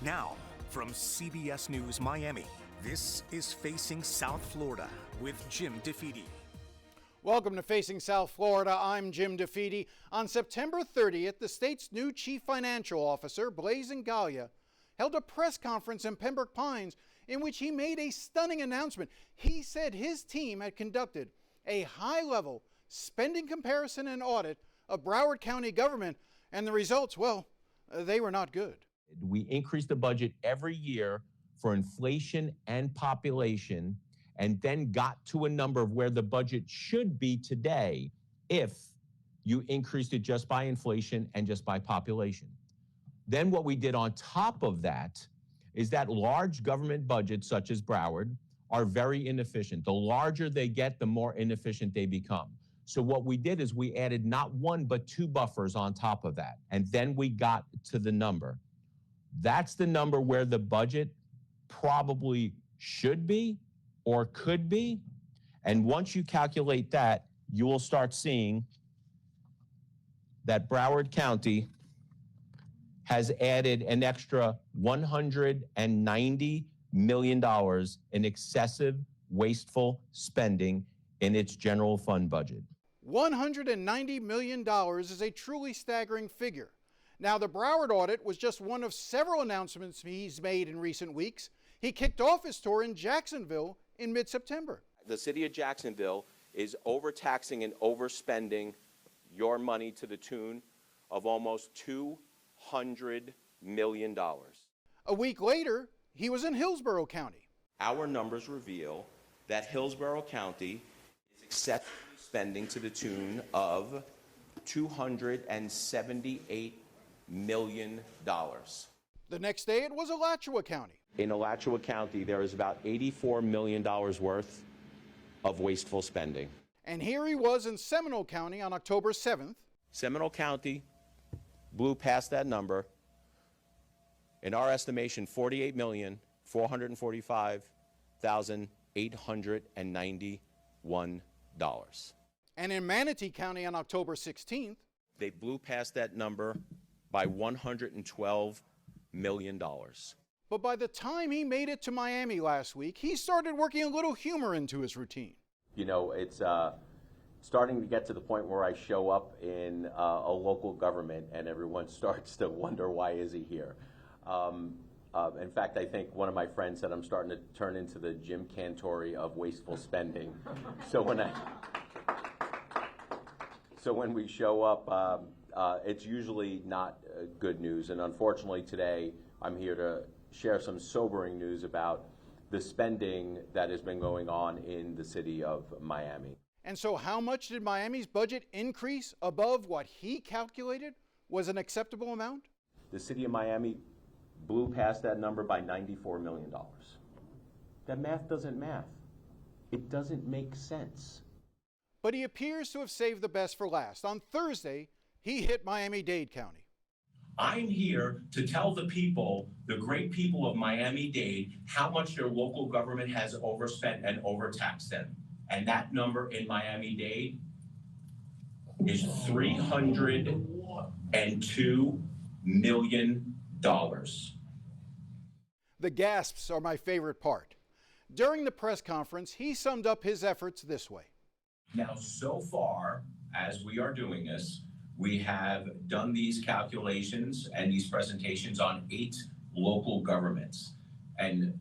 Now, from CBS News Miami, this is Facing South Florida with Jim DeFede. Welcome to Facing South Florida. I'm Jim DeFede. On September 30th, the state's new Chief Financial Officer, Blaise Ingoglia, held a press conference in Pembroke Pines in which he made a stunning announcement. He said his team had conducted a high-level spending comparison and audit of Broward County government, and the results, well, they were not good. We increase the budget every year for inflation and population, and then got to a number of where the budget should be today if you increased it just by inflation and just by population. Then what we did on top of that is that large government budgets such as Broward are very inefficient. The larger they get, the more inefficient they become. So what we did is we added not one but two buffers on top of that, and then we got to the number. That's the number where the budget probably should be or could be. And once you calculate that, you will start seeing that Broward County has added an extra $190 million in excessive, wasteful spending in its general fund budget. $190 million is a truly staggering figure. Now, the Broward audit was just one of several announcements he's made in recent weeks. He kicked off his tour in Jacksonville in mid-September. The city of Jacksonville is overtaxing and overspending your money to the tune of almost $200 million. A week later, he was in Hillsborough County. Our numbers reveal that Hillsborough County is excessively spending to the tune of $278 million. The next day, it was Alachua County. In Alachua County, there is about $84 million worth of wasteful spending. And here he was in Seminole County on October 7th. Seminole County blew past that number. In our estimation, $48,445,891. And in Manatee County on October 16th, they blew past that number by $112 million. But by the time he made it to Miami last week, he started working a little humor into his routine. You know, it's starting to get to the point where I show up in a local government and everyone starts to wonder, why is he here? In fact, I think one of my friends said I'm starting to turn into the Jim Cantori of wasteful spending. So when we show up, it's usually not good news. And unfortunately today, I'm here to share some sobering news about the spending that has been going on in the city of Miami. And so how much did Miami's budget increase above what he calculated was an acceptable amount? The city of Miami blew past that number by $94 million. That math doesn't math. It doesn't make sense. But he appears to have saved the best for last. On Thursday, he hit Miami-Dade County. I'm here to tell the people, the great people of Miami-Dade, how much their local government has overspent and overtaxed them. And that number in Miami-Dade is $302 million. The gasps are my favorite part. During the press conference, he summed up his efforts this way. Now, so far, as we are doing this, we have done these calculations and these presentations on 8 local governments. And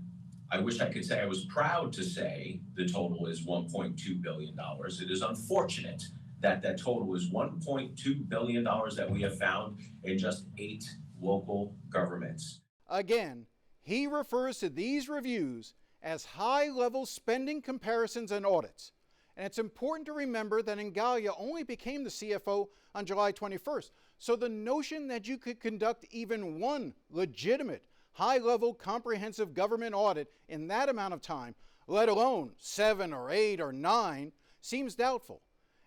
I wish I could say I was proud to say the total is $1.2 billion. It is unfortunate that that total is $1.2 billion that we have found in just 8 local governments. Again, he refers to these reviews as high-level spending comparisons and audits. And it's important to remember that Ingoglia only became the CFO on July 21st. So the notion that you could conduct even one legitimate, high-level, comprehensive government audit in that amount of time, let alone 7 or 8 or 9, seems doubtful.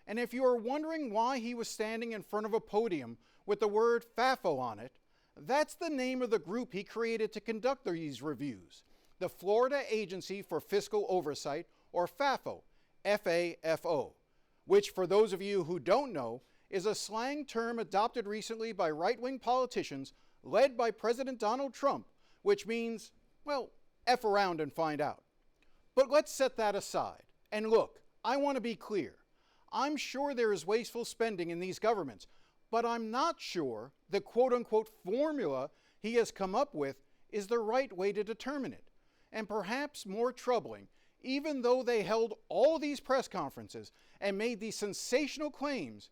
And if you are wondering why he was standing in front of a podium with the word FAFO on it, that's the name of the group he created to conduct these reviews, the Florida Agency for Fiscal Oversight, or FAFO, FAFO, which, for those of you who don't know, is a slang term adopted recently by right-wing politicians led by President Donald Trump, which means, well, F around and find out. But let's set that aside. And look, I want to be clear. I'm sure there is wasteful spending in these governments, but I'm not sure the quote-unquote formula he has come up with is the right way to determine it. And perhaps more troubling, even though they held all these press conferences and made these sensational claims,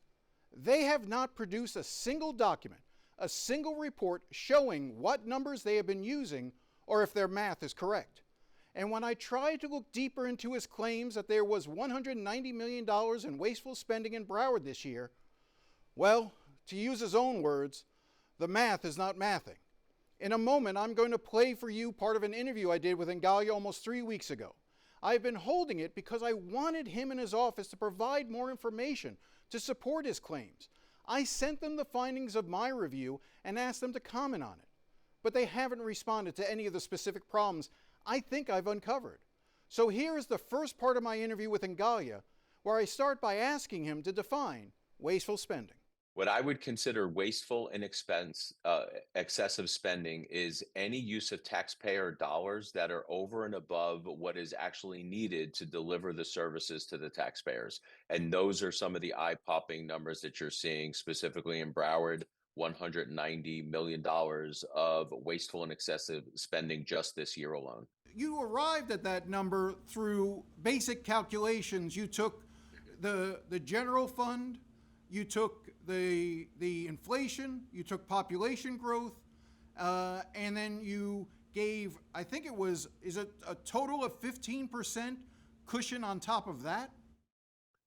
they have not produced a single document, a single report showing what numbers they have been using or if their math is correct. And when I tried to look deeper into his claims that there was $190 million in wasteful spending in Broward this year, well, to use his own words, the math is not mathing. In a moment, I'm going to play for you part of an interview I did with Ingoglia almost 3 weeks ago. I've been holding it because I wanted him and his office to provide more information to support his claims. I sent them the findings of my review and asked them to comment on it. But they haven't responded to any of the specific problems I think I've uncovered. So here is the first part of my interview with Ingoglia, where I start by asking him to define wasteful spending. What I would consider wasteful and excessive spending is any use of taxpayer dollars that are over and above what is actually needed to deliver the services to the taxpayers. And those are some of the eye-popping numbers that you're seeing, specifically in Broward, $190 million of wasteful and excessive spending just this year alone. You arrived at that number through basic calculations. You took the general fund, you took the inflation, you took population growth, and then you gave, I think it was, is it a total of 15% cushion on top of that?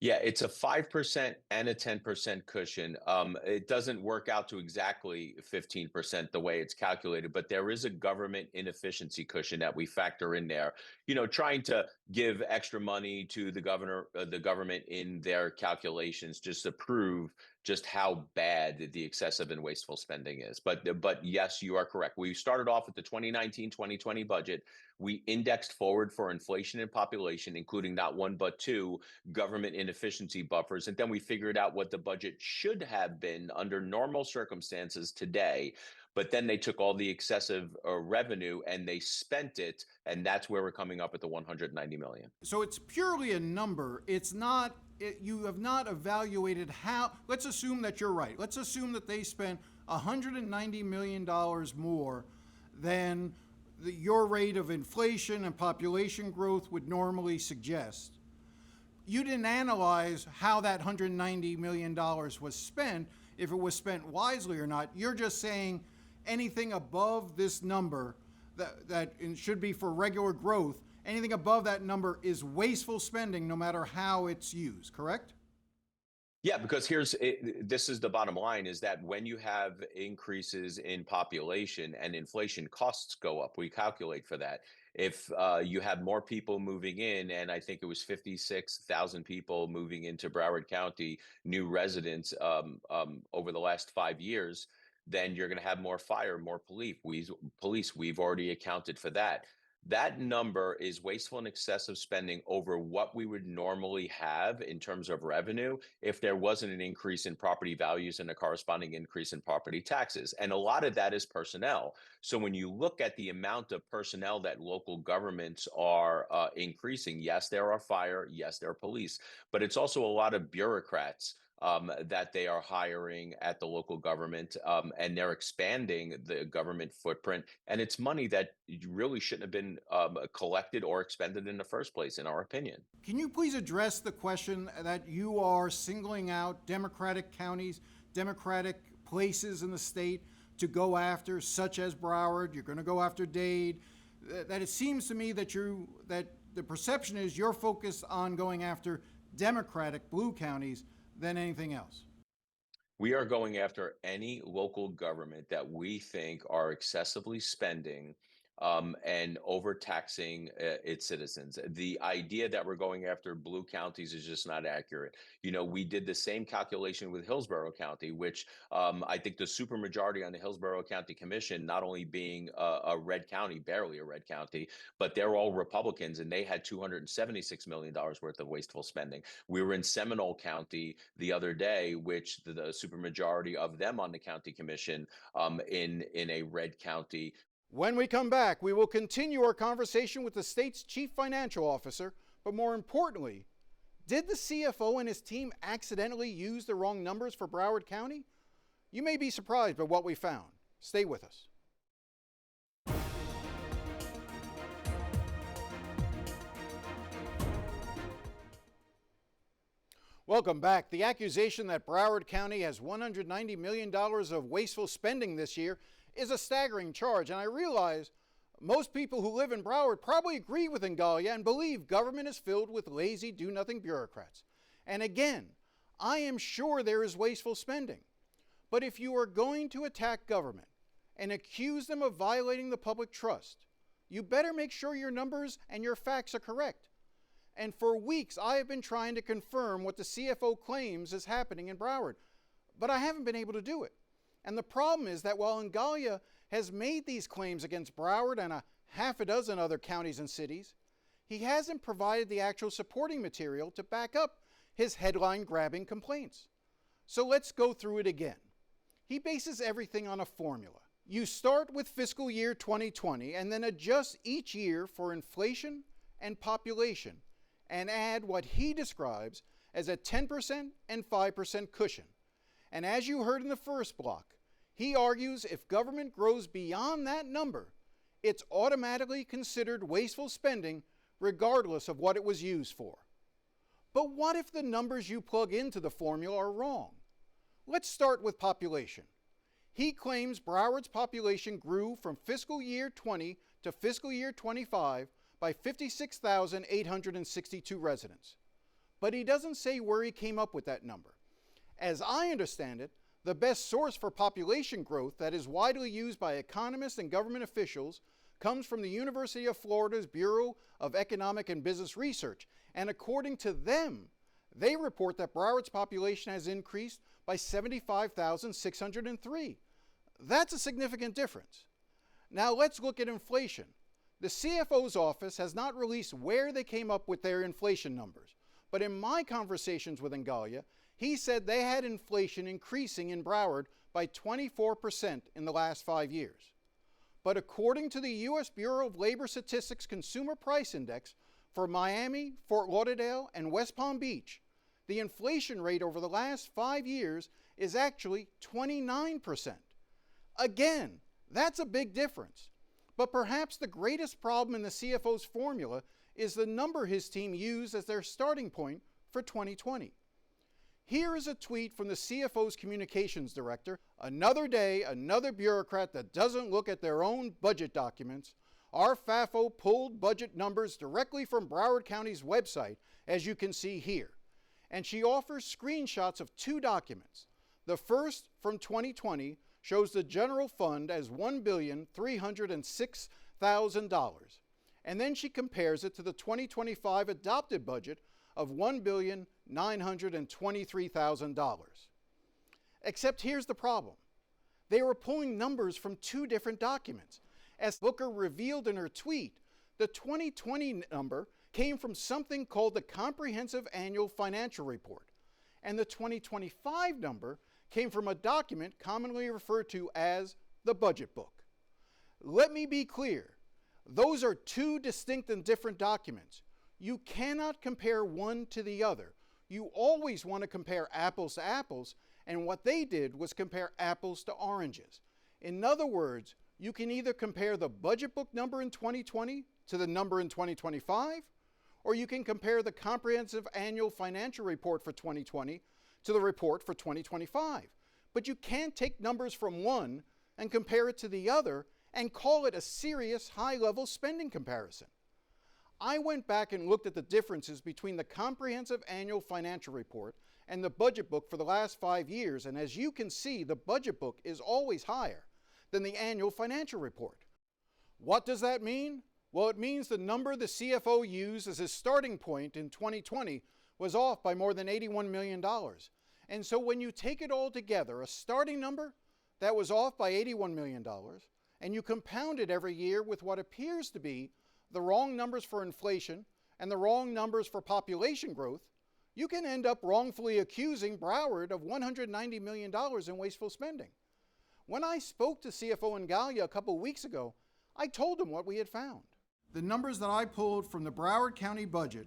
Yeah, it's a 5% and a 10% cushion. It doesn't work out to exactly 15% the way it's calculated, but there is a government inefficiency cushion that we factor in there. You know, trying to give extra money to the government in their calculations just to prove just how bad the excessive and wasteful spending is. But yes, you are correct. We started off with the 2019-2020 budget. We indexed forward for inflation and population, including not one but two government inefficiency buffers. And then we figured out what the budget should have been under normal circumstances today. But then they took all the excessive revenue and they spent it. And that's where we're coming up at the $190 million. So it's purely a number. It's not, you have not evaluated how, let's assume that you're right. Let's assume that they spent $190 million more than your rate of inflation and population growth would normally suggest. You didn't analyze how that $190 million was spent, if it was spent wisely or not. You're just saying anything above this number that should be for regular growth, anything above that number is wasteful spending no matter how it's used, correct? Yeah, because this is the bottom line, is that when you have increases in population and inflation, costs go up. We calculate for that. If you have more people moving in, and I think it was 56,000 people moving into Broward County, new residents over the last 5 years, then you're going to have more fire, more police. We've already accounted for that. That number is wasteful and excessive spending over what we would normally have in terms of revenue if there wasn't an increase in property values and a corresponding increase in property taxes. And a lot of that is personnel. So when you look at the amount of personnel that local governments are increasing, yes, there are fire, yes, there are police, but it's also a lot of bureaucrats that they are hiring at the local government, and they're expanding the government footprint. And it's money that really shouldn't have been collected or expended in the first place, in our opinion. Can you please address the question that you are singling out Democratic counties, Democratic places in the state to go after, such as Broward? You're going to go after Dade. That it seems to me that the perception is you're focused on going after Democratic blue counties than anything else. We are going after any local government that we think are excessively spending and overtaxing its citizens. The idea that we're going after blue counties is just not accurate. You know, we did the same calculation with Hillsborough County, which I think the supermajority on the Hillsborough County Commission, not only being a red county, barely a red county, but they're all Republicans, and they had $276 million worth of wasteful spending. We were in Seminole County the other day, which the supermajority of them on the county commission in a red county When we come back, we will continue our conversation with the state's chief financial officer, but more importantly, did the CFO and his team accidentally use the wrong numbers for Broward County? You may be surprised by what we found. Stay with us. Welcome back. The accusation that Broward County has $190 million of wasteful spending this year is a staggering charge, and I realize most people who live in Broward probably agree with Ingoglia and believe government is filled with lazy, do-nothing bureaucrats. And again, I am sure there is wasteful spending. But if you are going to attack government and accuse them of violating the public trust, you better make sure your numbers and your facts are correct. And for weeks, I have been trying to confirm what the CFO claims is happening in Broward, but I haven't been able to do it. And the problem is that while Ingoglia has made these claims against Broward and a half a dozen other counties and cities, he hasn't provided the actual supporting material to back up his headline-grabbing complaints. So let's go through it again. He bases everything on a formula. You start with fiscal year 2020 and then adjust each year for inflation and population, and add what he describes as a 10% and 5% cushion. And as you heard in the first block, he argues if government grows beyond that number, it's automatically considered wasteful spending regardless of what it was used for. But what if the numbers you plug into the formula are wrong? Let's start with population. He claims Broward's population grew from fiscal year 20 to fiscal year 25 by 56,862 residents. But he doesn't say where he came up with that number. As I understand it, the best source for population growth that is widely used by economists and government officials comes from the University of Florida's Bureau of Economic and Business Research. And according to them, they report that Broward's population has increased by 75,603. That's a significant difference. Now let's look at inflation. The CFO's office has not released where they came up with their inflation numbers, but in my conversations with Ingoglia, he said they had inflation increasing in Broward by 24% in the last 5 years. But according to the U.S. Bureau of Labor Statistics Consumer Price Index, for Miami, Fort Lauderdale, and West Palm Beach, the inflation rate over the last 5 years is actually 29%. Again, that's a big difference. But perhaps the greatest problem in the CFO's formula is the number his team used as their starting point for 2020. Here is a tweet from the CFO's communications director. Another day, another bureaucrat that doesn't look at their own budget documents. Our FAFO pulled budget numbers directly from Broward County's website, as you can see here. And she offers screenshots of two documents. The first, from 2020, shows the general fund as $1,306,000. And then she compares it to the 2025 adopted budget of $1,923,000. Except here's the problem. They were pulling numbers from two different documents. As Booker revealed in her tweet, the 2020 number came from something called the Comprehensive Annual Financial Report, and the 2025 number came from a document commonly referred to as the budget book. Let me be clear. Those are two distinct and different documents. You cannot compare one to the other. You always want to compare apples to apples, and what they did was compare apples to oranges. In other words, you can either compare the budget book number in 2020 to the number in 2025, or you can compare the Comprehensive Annual Financial Report for 2020 to the report for 2025. But you can't take numbers from one and compare it to the other and call it a serious high-level spending comparison. I went back and looked at the differences between the Comprehensive Annual Financial Report and the budget book for the last 5 years, and as you can see, the budget book is always higher than the annual financial report. What does that mean? Well, it means the number the CFO used as his starting point in 2020 was off by more than $81 million. And so when you take it all together, a starting number that was off by $81 million, and you compound it every year with what appears to be the wrong numbers for inflation and the wrong numbers for population growth, you can end up wrongfully accusing Broward of $190 million in wasteful spending. When I spoke to CFO Ingoglia a couple weeks ago, I told him what we had found. The numbers that I pulled from the Broward County budget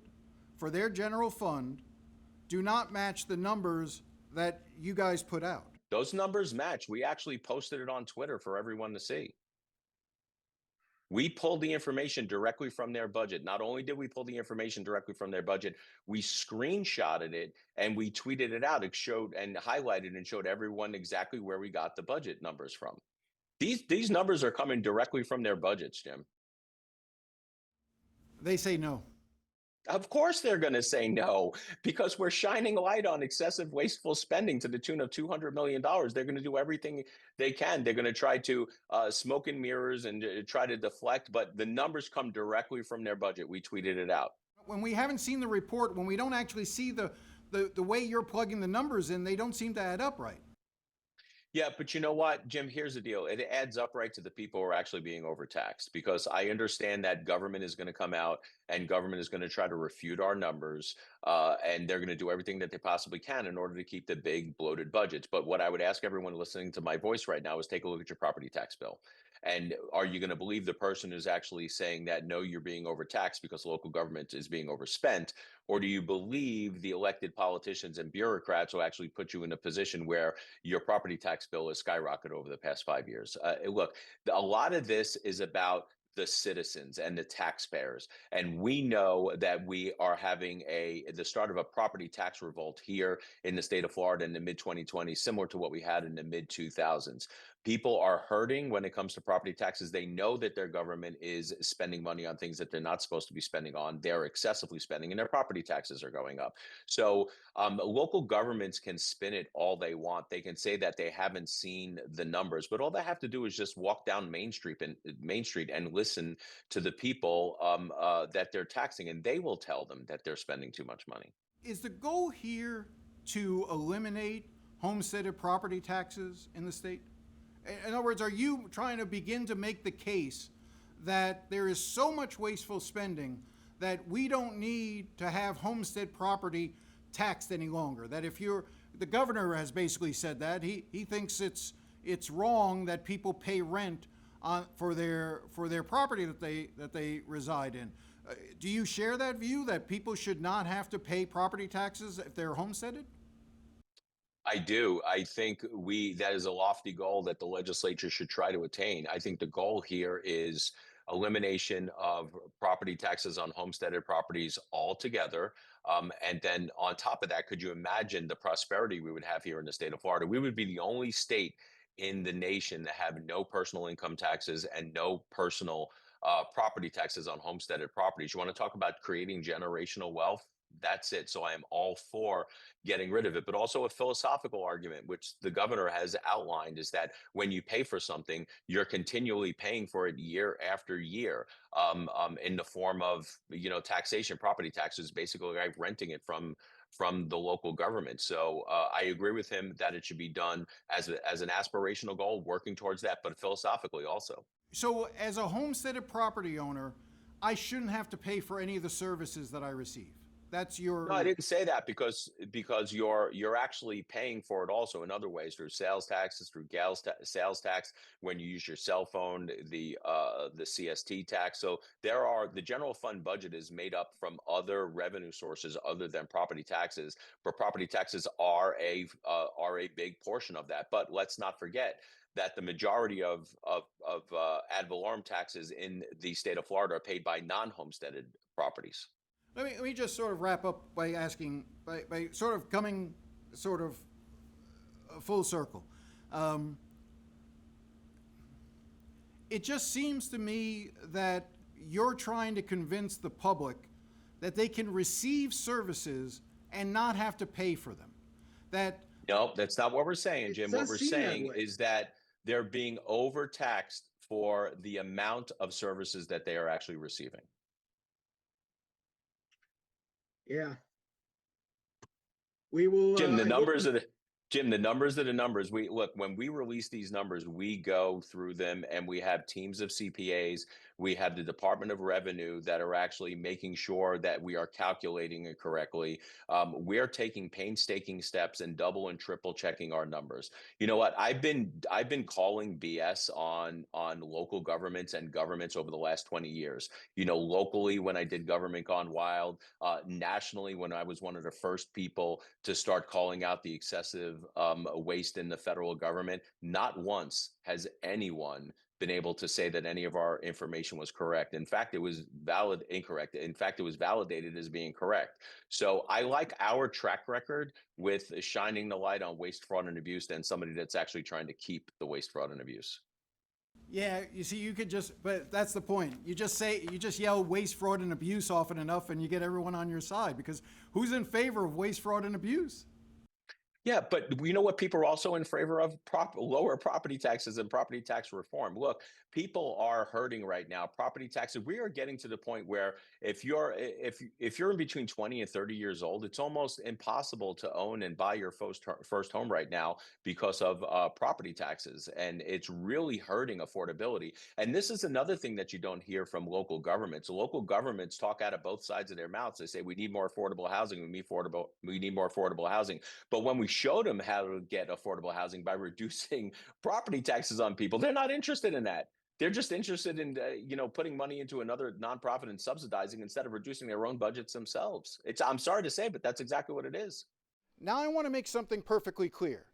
for their general fund do not match the numbers that you guys put out. Those numbers match. We actually posted it on Twitter for everyone to see. We pulled the information directly from their budget. Not only did we pull the information directly from their budget, we screenshotted it and we tweeted it out. It showed and highlighted and showed everyone exactly where we got the budget numbers from. These numbers are coming directly from their budgets, Jim. They say no. Of course they're going to say no, because we're shining light on excessive wasteful spending to the tune of $200 million. They're going to do everything they can. They're going to try to smoke and mirrors and try to deflect, but the numbers come directly from their budget. We tweeted it out. When we haven't seen the report, when we don't actually see the way you're plugging the numbers in, they don't seem to add up right. Yeah, but you know what, Jim, here's the deal. It adds up right to the people who are actually being overtaxed, because I understand that government is going to come out and government is going to try to refute our numbers, and they're going to do everything that they possibly can in order to keep the big bloated budgets. But what I would ask everyone listening to my voice right now is take a look at your property tax bill. And are you going to believe the person who's actually saying that, no, you're being overtaxed because local government is being overspent? Or do you believe the elected politicians and bureaucrats will actually put you in a position where your property tax bill has skyrocketed over the past 5 years? Look, a lot of this is about the citizens and the taxpayers. And we know that we are having the start of a property tax revolt here in the state of Florida in the mid-2020s, similar to what we had in the mid-2000s. People are hurting when it comes to property taxes. They know that their government is spending money on things that they're not supposed to be spending on. They're excessively spending, and their property taxes are going up. So local governments can spin it all they want. They can say that they haven't seen the numbers, but all they have to do is just walk down Main Street and listen to the people that they're taxing, and they will tell them that they're spending too much money. Is the goal here to eliminate homesteaded property taxes in the state? In other words, are you trying to begin to make the case that there is so much wasteful spending that we don't need to have homestead property taxed any longer? That if the governor has basically said that he thinks it's wrong that people pay rent for their property that they reside in. Do you share that view that people should not have to pay property taxes if they're homesteaded? I do. I think that is a lofty goal that the legislature should try to attain. I think the goal here is elimination of property taxes on homesteaded properties altogether. And then on top of that, could you imagine the prosperity we would have here in the state of Florida? We would be the only state in the nation that have no personal income taxes and no personal property taxes on homesteaded properties. You want to talk about creating generational wealth? That's it. So I am all for getting rid of it, but also a philosophical argument, which the governor has outlined, is that when you pay for something, you're continually paying for it year after year, in the form of, taxation, property taxes, basically like renting it from the local government. So I agree with him that it should be done as an aspirational goal, working towards that, but philosophically also. So as a homesteaded property owner, I shouldn't have to pay for any of the services that I receive. That's your. No, I didn't say that because you're actually paying for it also in other ways, through sales taxes, through sales tax, when you use your cell phone, the CST tax. So the general fund budget is made up from other revenue sources other than property taxes, but property taxes are a big portion of that. But let's not forget that the majority of ad valorem taxes in the state of Florida are paid by non-homesteaded properties. Let me just sort of wrap up by asking, by sort of coming full circle. It just seems to me that you're trying to convince the public that they can receive services and not have to pay for them. No, that's not what we're saying, Jim. What we're saying is that they're being overtaxed for the amount of services that they are actually receiving. Yeah. We will. Jim, the numbers are Jim, the numbers are the numbers. We look, when we release these numbers, we go through them and we have teams of CPAs. We have the Department of Revenue that are actually making sure that we are calculating it correctly. We're taking painstaking steps and double and triple checking our numbers. You know what? I've been calling BS on local governments and governments over the last 20 years. You know, locally when I did Government Gone Wild, nationally when I was one of the first people to start calling out the excessive waste in the federal government. Not once has anyone been able to say that any of our information was correct. In fact, it was incorrect. In fact, it was validated as being correct. So I like our track record with shining the light on waste, fraud, and abuse than somebody that's actually trying to keep the waste, fraud, and abuse. Yeah, you see, you could just, but that's the point. You just yell waste, fraud, and abuse often enough and you get everyone on your side, because who's in favor of waste, fraud, and abuse? Yeah, but you know what people are also in favor of? Lower property taxes and property tax reform. Look, people are hurting right now. Property taxes, we are getting to the point where if you're in between 20 and 30 years old, it's almost impossible to own and buy your first home right now because of property taxes. And it's really hurting affordability. And this is another thing that you don't hear from local governments. Local governments talk out of both sides of their mouths. They say we need more affordable housing, we need more affordable housing. But when we showed them how to get affordable housing by reducing property taxes on people, they're not interested in that. They're just interested in putting money into another nonprofit and subsidizing instead of reducing their own budgets themselves. I'm sorry to say, but that's exactly what it is. Now I want to make something perfectly clear.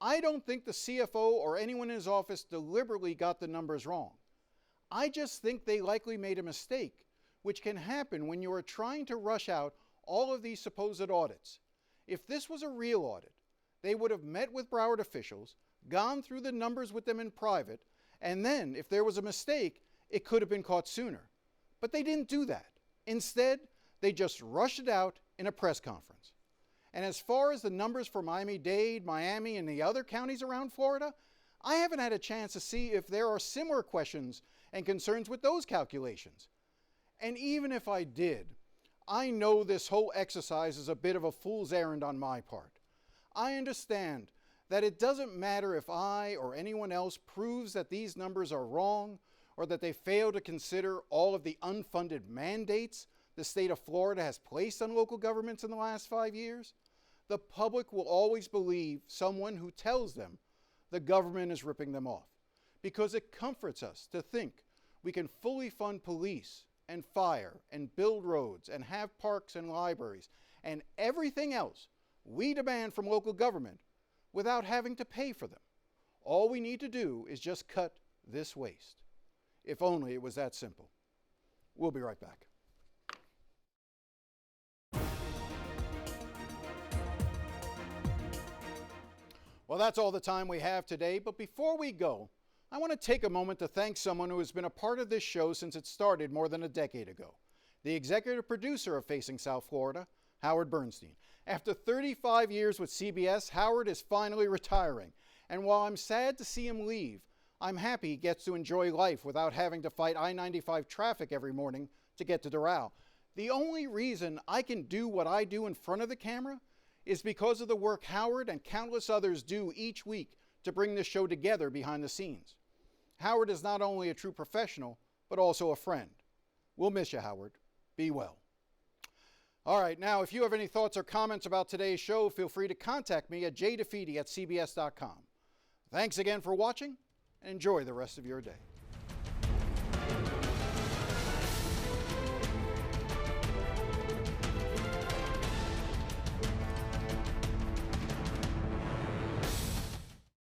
I don't think the CFO or anyone in his office deliberately got the numbers wrong. I just think they likely made a mistake, which can happen when you are trying to rush out all of these supposed audits. If this was a real audit, they would have met with Broward officials, gone through the numbers with them in private, and then, if there was a mistake, it could have been caught sooner. But they didn't do that. Instead, they just rushed it out in a press conference. And as far as the numbers for Miami-Dade, Miami, and the other counties around Florida, I haven't had a chance to see if there are similar questions and concerns with those calculations. And even if I did, I know this whole exercise is a bit of a fool's errand on my part. I understand that it doesn't matter if I or anyone else proves that these numbers are wrong or that they fail to consider all of the unfunded mandates the state of Florida has placed on local governments in the last 5 years. The public will always believe someone who tells them the government is ripping them off, because it comforts us to think we can fully fund police and fire and build roads and have parks and libraries and everything else we demand from local government without having to pay for them. All we need to do is just cut this waste. If only it was that simple. We'll be right back. Well, that's all the time we have today, but before we go, I want to take a moment to thank someone who has been a part of this show since it started more than a decade ago. The executive producer of Facing South Florida, Howard Bernstein. After 35 years with CBS, Howard is finally retiring. And while I'm sad to see him leave, I'm happy he gets to enjoy life without having to fight I-95 traffic every morning to get to Doral. The only reason I can do what I do in front of the camera is because of the work Howard and countless others do each week to bring this show together behind the scenes. Howard is not only a true professional, but also a friend. We'll miss you, Howard. Be well. All right, now, if you have any thoughts or comments about today's show, feel free to contact me at jdefede@cbs.com. Thanks again for watching, and enjoy the rest of your day.